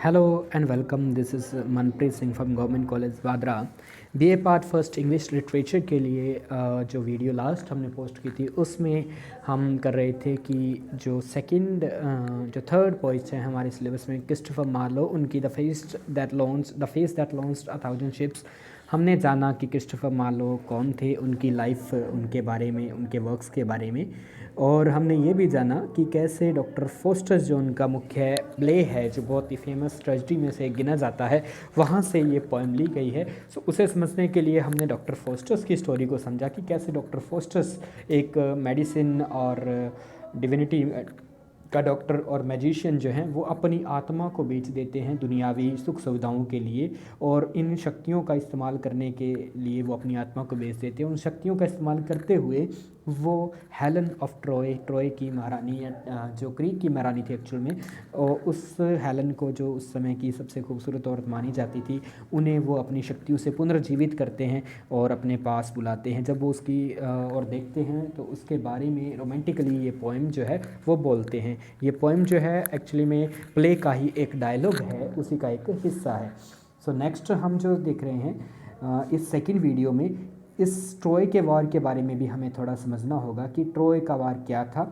Hello and welcome. This is Manpreet Singh from government college Vadra. BA part first English literature के लिए जो video last हमने post की थी उसमें हम कर रहे थे कि जो थर्ड पॉइंट है हमारे सिलेबस में क्रिस्टोफर मार्लो उनकी the face that launched a thousand ships. हमने जाना कि क्रिस्टोफर मार्लो कौन थे, उनकी लाइफ, उनके बारे में, उनके वर्क्स के बारे में, और हमने ये भी जाना कि कैसे डॉक्टर फोस्टर्स जो उनका मुख्य प्ले है जो बहुत ही फेमस ट्रेजेडी में से गिना जाता है वहाँ से ये पोएम ली गई है। सो उसे समझने के लिए हमने डॉक्टर फोस्टर्स की स्टोरी को समझा कि कैसे डॉक्टर फोस्टर्स एक मेडिसिन और डिविनिटी का डॉक्टर और मैजिशियन जो हैं वो अपनी आत्मा को बेच देते हैं दुनियावी सुख सुविधाओं के लिए, और इन शक्तियों का इस्तेमाल करने के लिए वो अपनी आत्मा को बेच देते हैं। उन शक्तियों का इस्तेमाल करते हुए वो हेलन ऑफ ट्रॉय की महारानी, जो ग्रीक की महारानी थी एक्चुअल में, और उस हेलन को जो उस समय की सबसे खूबसूरत औरत मानी जाती थी, उन्हें वो अपनी शक्तियों से पुनर्जीवित करते हैं और अपने पास बुलाते हैं। जब वो उसकी और देखते हैं तो उसके बारे में रोमांटिकली ये पोएम जो है वो बोलते हैं। ये पोएम जो है एक्चुअली में प्ले का ही एक डायलॉग है, उसी का एक हिस्सा है। सो नेक्स्ट हम जो देख रहे हैं इस सेकंड वीडियो में, इस ट्रॉय के वार के बारे में भी हमें थोड़ा समझना होगा कि ट्रॉय का वार क्या था।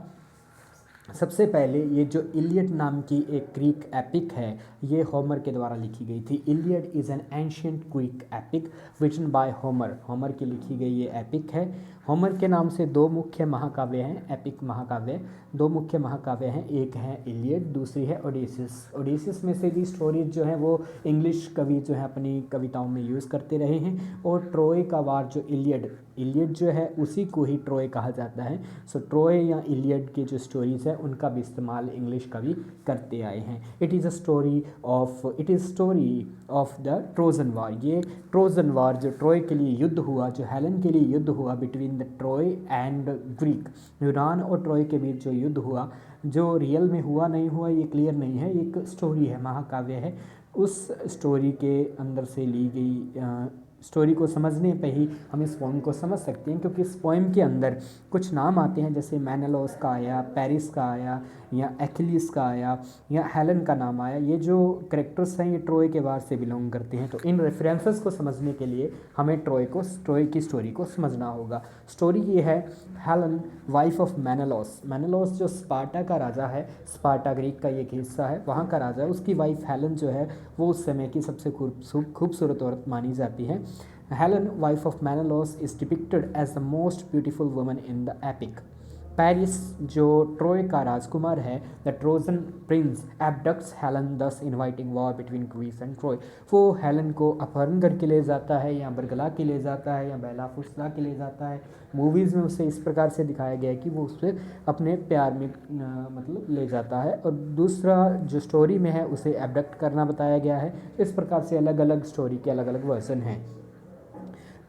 सबसे पहले ये जो इलियड नाम की एक ग्रीक एपिक है ये होमर के द्वारा लिखी गई थी। Iliad is an ancient Greek epic written by Homer की लिखी गई ये एपिक है। होमर के नाम से दो मुख्य महाकाव्य हैं, एपिक महाकाव्य, दो मुख्य महाकाव्य हैं, एक है इलियड, दूसरी है ओडिसियस में से भी स्टोरीज जो हैं वो इंग्लिश कवि जो है अपनी कविताओं में यूज़ करते रहे हैं। और ट्रॉय का वार जो इलियड जो है उसी को ही ट्रॉय कहा जाता है। सो ट्रॉय या इलियड की जो स्टोरीज़ है उनका भी इस्तेमाल इंग्लिश कवि करते आए हैं। It is story of the Trojan वार। ये ट्रोजन वार जो ट्रॉय के लिए युद्ध हुआ, जो हेलन के लिए युद्ध हुआ between the Troy and Greek, यूनान और ट्रॉय के बीच जो युद्ध हुआ, जो रियल में हुआ नहीं हुआ ये क्लियर नहीं है, एक स्टोरी है, महाकाव्य है। उस स्टोरी के अंदर से ली गई स्टोरी को समझने पे ही हम इस पोएम को समझ सकते हैं, क्योंकि इस पोएम के अंदर कुछ नाम आते हैं जैसे मेनेलोस का आया, पेरिस का आया, या एक्लिस का आया, या हेलन का नाम आया। ये जो करेक्टर्स हैं ये ट्रॉय के वार से बिलोंग करते हैं। तो इन रेफरेंसेस को समझने के लिए हमें ट्रॉय की स्टोरी को समझना होगा। स्टोरी ये है, हेलन वाइफ ऑफ मेनेलोस जो स्पार्टा का राजा है, स्पार्टा ग्रीक का एक हिस्सा है, वहाँ का राजा है, उसकी वाइफ हेलन जो है वो उस समय की सबसे खूबसूरत औरत मानी जाती है। Helen wife of Menelaus is depicted as the most beautiful woman in the epic. Paris जो ट्रॉय का राजकुमार है, the Trojan prince abducts Helen thus inviting war between Greece and Troy. वो हेलन को अपहरण करके ले जाता है, या बरगला के ले जाता है, या बेला फुसला के ले जाता है। मूवीज़ में उसे इस प्रकार से दिखाया गया है कि वो उससे अपने प्यार में मतलब ले जाता है, और दूसरा जो स्टोरी में है उसे एबडक्ट करना बताया गया है। इस प्रकार से अलग अलग स्टोरी के अलग अलग वर्जन हैं।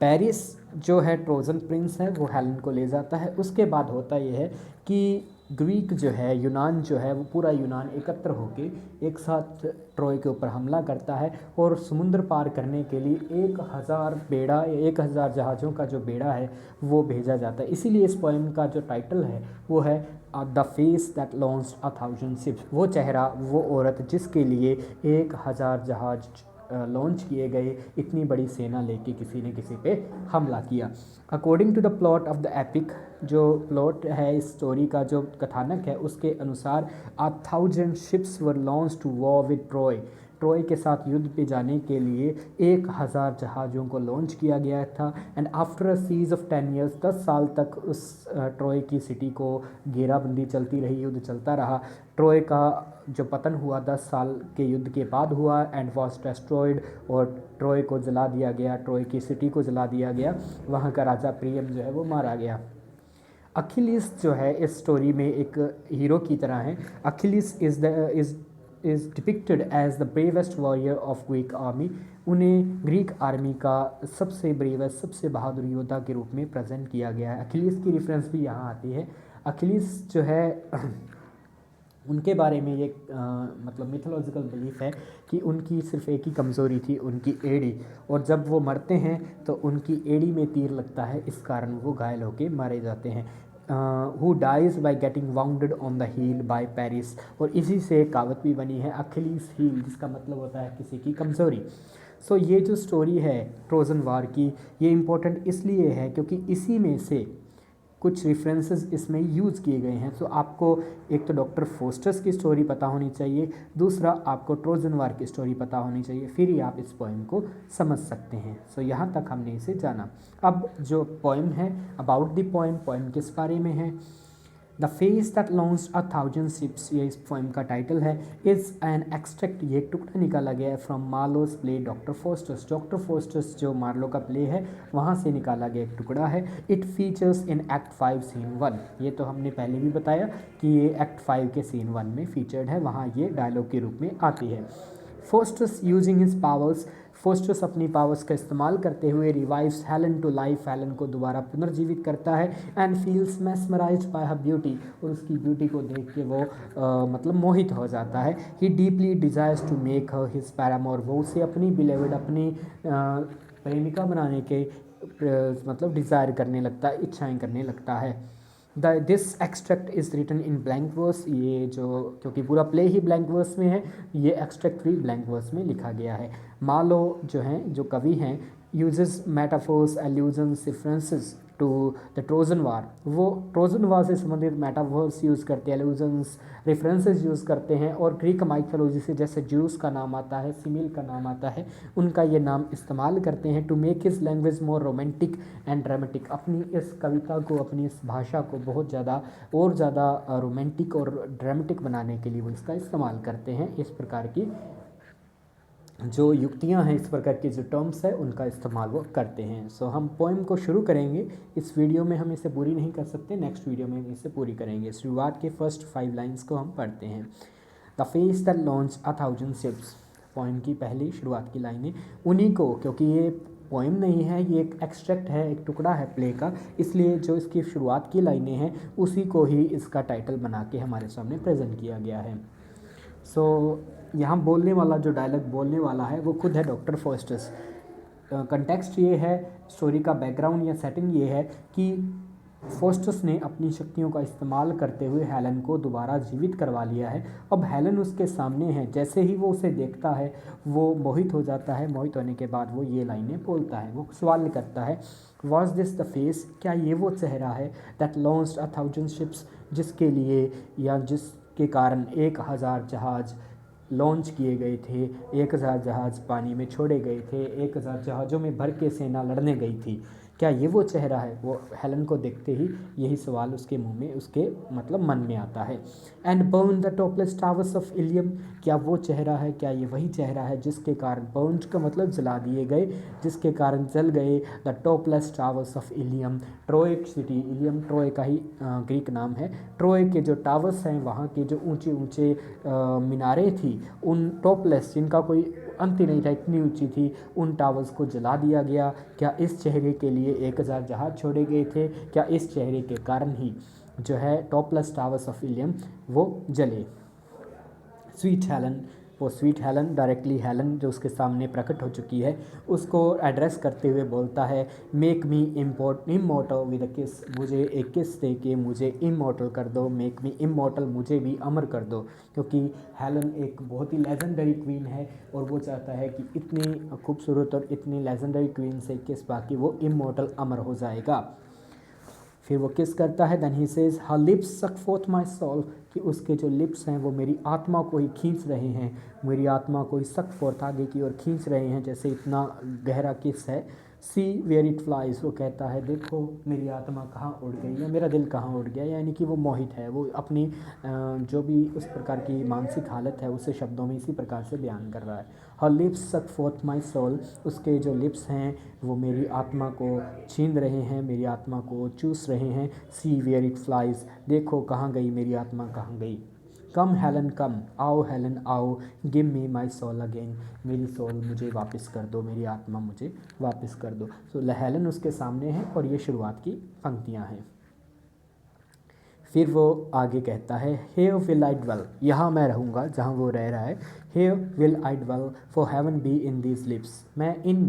पेरिस जो है ट्रोजन प्रिंस है, वो हेलन को ले जाता है। उसके बाद होता ये है कि ग्रीक जो है, यूनान जो है, वो पूरा यूनान एकत्र होके एक साथ ट्रॉय के ऊपर हमला करता है, और समुद्र पार करने के लिए 1000 जहाज़ों का जो बेड़ा है वो भेजा जाता है। इसीलिए इस पोएम का जो टाइटल है वो है the face that launched a thousand ships. वो चेहरा, वो औरत जिसके लिए 1000 जहाज़ लॉन्च किए गए, इतनी बड़ी सेना लेके किसी ने किसी पे हमला किया। According to the plot of the epic, जो प्लॉट है इस स्टोरी का, जो कथानक है उसके अनुसार 1000 ships were launch to war with Troy के साथ युद्ध पे जाने के लिए 1000 जहाज़ों को लॉन्च किया गया था। And after a siege of 10 years, 10 साल तक उस ट्रॉय की सिटी को घेराबंदी चलती रही, युद्ध चलता रहा। ट्रॉय का जो पतन हुआ 10 साल के युद्ध के बाद हुआ, एंड वॉज डिस्ट्रॉयड, और ट्रॉय को जला दिया गया, ट्रॉय की सिटी को जला दिया गया, वहाँ का राजा प्रियम जो है वो मारा गया। अखिलिस जो है इस स्टोरी में एक हीरो की तरह है। Achilles is depicted as the bravest warrior of Greek army. उन्हें ग्रीक आर्मी का सबसे ब्रेवेस्ट, सबसे बहादुर योद्धा के रूप में प्रेजेंट किया गया है। अखिलिस की रेफरेंस भी यहाँ आती है। अखिलिस जो है उनके बारे में एक मतलब मिथोलॉजिकल बिलीफ है कि उनकी सिर्फ एक ही कमज़ोरी थी, उनकी एड़ी, और जब वो मरते हैं तो उनकी एड़ी में तीर लगता है, इस कारण वो घायल होकर मारे जाते हैं। Who dies by getting wounded on the heel by Paris. और इसी से एक कहावत भी बनी है अखिलीस हील, जिसका मतलब होता है किसी की कमज़ोरी। सो ये जो स्टोरी है ट्रोजन वार की, ये इम्पोर्टेंट इसलिए है क्योंकि इसी में से कुछ रेफरेंसेस इसमें यूज़ किए गए हैं। सो आपको एक तो डॉक्टर फोस्टर्स की स्टोरी पता होनी चाहिए, दूसरा आपको ट्रोजन वार की स्टोरी पता होनी चाहिए, फिर ही आप इस पोएम को समझ सकते हैं। सो यहाँ तक हमने इसे जाना। अब जो पोएम है, अबाउट द पोएम, पोएम किस बारे में है? The face that launched a thousand ships, ये इस पोएम का टाइटल है। इज़ एन एक्सट्रैक्ट, ये एक टुकड़ा निकाला गया है from Marlowe's play Doctor Faustus. Doctor Faustus जो मार्लो का प्ले है वहाँ से निकाला गया एक टुकड़ा है। It features in act 5 scene 1, ये तो हमने पहले भी बताया कि ये एक्ट 5 के सीन 1 में फीचर्ड है, वहाँ ये डायलॉग के रूप में आती है। Faustus using his powers, Faustus अपनी पावर्स का इस्तेमाल करते हुए revives Helen to life, Helen को दोबारा पुनर्जीवित करता है। And feels mesmerised by her beauty, और उसकी ब्यूटी को देख के वो मतलब मोहित हो जाता है। He deeply desires to make her his paramour, वो उसे अपनी बिलेवेड, अपनी प्रेमिका बनाने के मतलब डिज़ायर करने लगता है, इच्छाएं करने लगता है। This extract is written in blank verse, ये जो क्योंकि पूरा प्ले ही ब्लैंक वर्स में है, ये एक्सट्रैक्ट भी ब्लैंक वर्स में लिखा गया है। मार्लो जो हैं, जो कवि हैं, uses metaphors, allusions, references to the Trojan war, वो ट्रोजन वार से संबंधित मेटाफोर्स यूज़ करते हैं, एल्यूजन्स, रेफरेंसेस यूज़ करते हैं। और ग्रीक माइथोलॉजी से जैसे ज्यूस का नाम आता है, सिमिल का नाम आता है, उनका ये नाम इस्तेमाल करते हैं to make his language more romantic and dramatic, अपनी इस कविता को, अपनी इस भाषा को बहुत ज़्यादा और ज़्यादा रोमांटिक और ड्रामेटिक बनाने के लिए वो इसका इस्तेमाल करते हैं। इस प्रकार की जो युक्तियां हैं, इस प्रकार के जो टर्म्स है, उनका इस्तेमाल वो करते हैं। सो हम पोएम को शुरू करेंगे। इस वीडियो में हम इसे पूरी नहीं कर सकते, नेक्स्ट वीडियो में इसे पूरी करेंगे। शुरुआत के फर्स्ट 5 लाइन्स को हम पढ़ते हैं। The face that launch a thousand ships, poem की पहली शुरुआत की लाइनें उन्हीं को, क्योंकि ये पोएम नहीं है, ये एक एक्सट्रैक्ट है, एक टुकड़ा है प्ले का, इसलिए जो इसकी शुरुआत की लाइनें हैं उसी को ही इसका टाइटल बना के हमारे सामने प्रेजेंट किया गया है। सो यहाँ बोलने वाला, जो डायलॉग बोलने वाला है, वो खुद है डॉक्टर फोस्टर्स। कंटेक्स्ट ये है, स्टोरी का बैकग्राउंड या सेटिंग ये है कि फोस्टर्स ने अपनी शक्तियों का इस्तेमाल करते हुए हेलन को दोबारा जीवित करवा लिया है। अब हेलन उसके सामने है, जैसे ही वो उसे देखता है वो मोहित हो जाता है। मोहित होने के बाद वो ये लाइनें बोलता है, वो सवाल करता है, वॉज दिस द फेस, क्या ये वो चेहरा है, that launched a thousand ships, जिसके लिए या जिसके कारण 1000 जहाज़ लॉन्च किए गए थे, 1000 जहाज़ पानी में छोड़े गए थे, 1000 जहाज़ों में भर के सेना लड़ने गई थी, क्या ये वो चेहरा है? वो हेलन को देखते ही यही सवाल उसके मुंह में, उसके मतलब मन में आता है। And burn the topless towers of Ilium, क्या वो चेहरा है, क्या ये वही चेहरा है जिसके कारण, बर्न का मतलब जला दिए गए, जिसके कारण जल गए the topless towers of Ilium, Troy city, Ilium Troy का ही ग्रीक नाम है। ट्रोय के जो टावर्स हैं, वहाँ के जो ऊंचे ऊंचे मीनारें थी, उन टॉपलेस, जिनका कोई अंत ही नहीं था, इतनी ऊंची थी, उन टावर्स को जला दिया गया। क्या इस चेहरे के लिए 1000 जहाज छोड़े गए थे? क्या इस चेहरे के कारण ही जो है टॉपलेस टावर्स ऑफ इलियम वो जले? स्वीट हेलन, वो स्वीट हेलन, डायरेक्टली हेलन जो उसके सामने प्रकट हो चुकी है, उसको एड्रेस करते हुए बोलता है, make me immortal with a किस, मुझे एक किस दे के मुझे इमॉर्टल कर दो, मेक मी इमॉर्टल, मुझे भी अमर कर दो। क्योंकि हेलन एक बहुत ही लेजेंडरी क्वीन है और वो चाहता है कि इतनी खूबसूरत और इतनी लेजेंडरी क्वीन से किस बाकी वो इमॉर्टल, अमर हो जाएगा। फिर वो किस करता है, then he says her lips suck forth my soul, कि उसके जो लिप्स हैं वो मेरी आत्मा को ही खींच रहे हैं, मेरी आत्मा को ही सक फोर्थ, आगे की ओर खींच रहे हैं, जैसे इतना गहरा किस है। सी वेयर इट फ्लाइज, वो कहता है देखो मेरी आत्मा कहाँ उड़ गई या मेरा दिल कहाँ उड़ गया, यानी कि वो मोहित है, वो अपनी जो भी उस प्रकार की मानसिक हालत है उसे शब्दों में इसी प्रकार से बयान कर रहा है। हर lips suck forth my soul, उसके जो लिप्स हैं वो मेरी आत्मा को छीन रहे हैं, मेरी आत्मा को चूस रहे हैं। सी वेयर इट फ्लाइज, देखो कहाँ गई मेरी आत्मा, कहाँ गई। कम हेलन कम, आओ हेलन आओ, give me my soul again, मेरी सोल मुझे वापस कर दो, मेरी आत्मा मुझे वापस कर दो। सो हेलन उसके सामने है और ये शुरुआत की पंक्तियाँ हैं। फिर वो आगे कहता है, हेयर विल आई ड्वेल, यहाँ मैं रहूँगा जहाँ वो रह रहा है। Here will I dwell for heaven be in these lips, मैं इन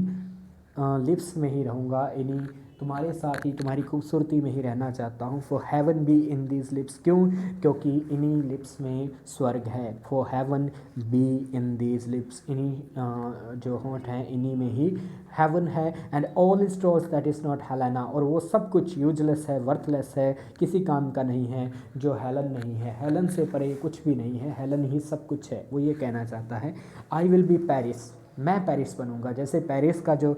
लिप्स में ही रहूँगा, इन्हीं तुम्हारे साथ ही, तुम्हारी खूबसूरती में ही रहना चाहता हूँ। For heaven be in these lips, क्यों? क्योंकि इन्हीं लिप्स में स्वर्ग है। For heaven be in these lips, इन्हीं जो होंठ हैं इन्हीं में ही हेवन है। And all stores that is not Helena, और वो सब कुछ यूजलेस है, वर्थलेस है, किसी काम का नहीं है जो हेलन नहीं है। हेलन से परे कुछ भी नहीं है, हेलन ही सब कुछ है, वो ये कहना चाहता है। आई विल बी पेरिस, मैं पेरिस बनूंगा। जैसे पेरिस का जो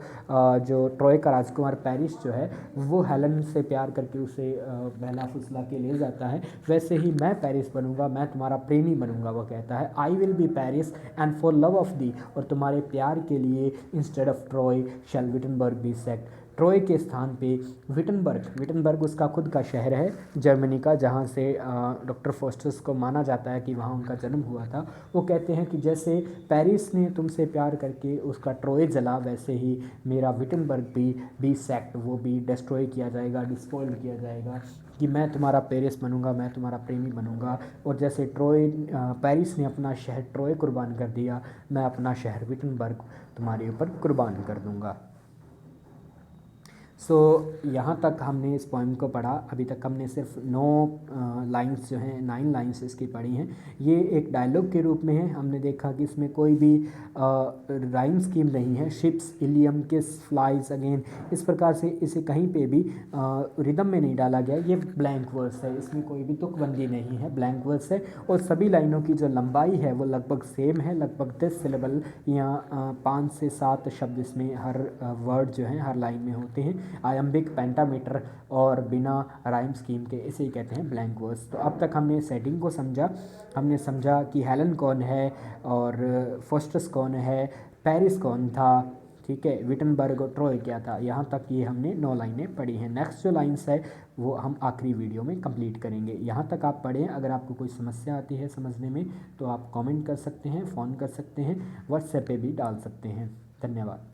ट्रॉय का राजकुमार पेरिस जो है वो हेलन से प्यार करके उसे बहला फुसला के ले जाता है, वैसे ही मैं पेरिस बनूंगा, मैं तुम्हारा प्रेमी बनूंगा। वो कहता है I will be Paris and for love of thee, और तुम्हारे प्यार के लिए instead of Troy shall Wittenberg be sacked, Troy के स्थान पे विटनबर्ग, विटनबर्ग उसका खुद का शहर है जर्मनी का, जहाँ से डॉक्टर फोस्टर्स को माना जाता है कि वहाँ उनका जन्म हुआ था। वो कहते हैं कि जैसे पेरिस ने तुमसे प्यार करके उसका ट्रॉय जला, वैसे ही मेरा विटनबर्ग भी सैक्ट, वो भी डिस्ट्रॉय किया जाएगा, डिस्पॉइल्ड किया जाएगा, कि मैं तुम्हारा पेरिस बनूंगा, मैं तुम्हारा प्रेमी बनूंगा। और जैसे पेरिस ने अपना शहर ट्रॉय कुर्बान कर दिया, मैं अपना शहर विटनबर्ग तुम्हारे ऊपर कुर्बान कर दूंगा। यहाँ तक हमने इस पोइम को पढ़ा। अभी तक हमने सिर्फ 9 लाइन्स जो हैं, 9 लाइन्स इसकी पढ़ी हैं। ये एक डायलॉग के रूप में है। हमने देखा कि इसमें कोई भी राइम स्कीम नहीं है। शिप्स, इलियम, किस, फ्लाइज अगेन, इस प्रकार से इसे कहीं पे भी रिदम में नहीं डाला गया। ये ब्लैंक वर्स है, इसमें कोई भी तुकबंदी नहीं है, ब्लैंक वर्स है। और सभी लाइनों की जो लंबाई है वो लगभग सेम है, लगभग 10 सिलेबल या 5 से 7 शब्द इसमें हर वर्ड जो है हर लाइन में होते हैं। आयम्बिक, पेंटामीटर और बिना राइम स्कीम के, इसे ही कहते हैं ब्लैंक वर्स। तो अब तक हमने सेटिंग को समझा। हमने समझा कि हेलन कौन है और फोस्टस कौन है, पेरिस कौन था, ठीक है, विटनबर्ग और ट्रॉय क्या था। यहाँ तक ये हमने 9 लाइनें पढ़ी हैं। नेक्स्ट जो लाइन्स है वो हम आखिरी वीडियो में कंप्लीट करेंगे। यहाँ तक आप पढ़ें। अगर आपको कोई समस्या आती है समझने में तो आप कमेंट कर सकते हैं, फ़ोन कर सकते हैं, व्हाट्सएप पे भी डाल सकते हैं। धन्यवाद।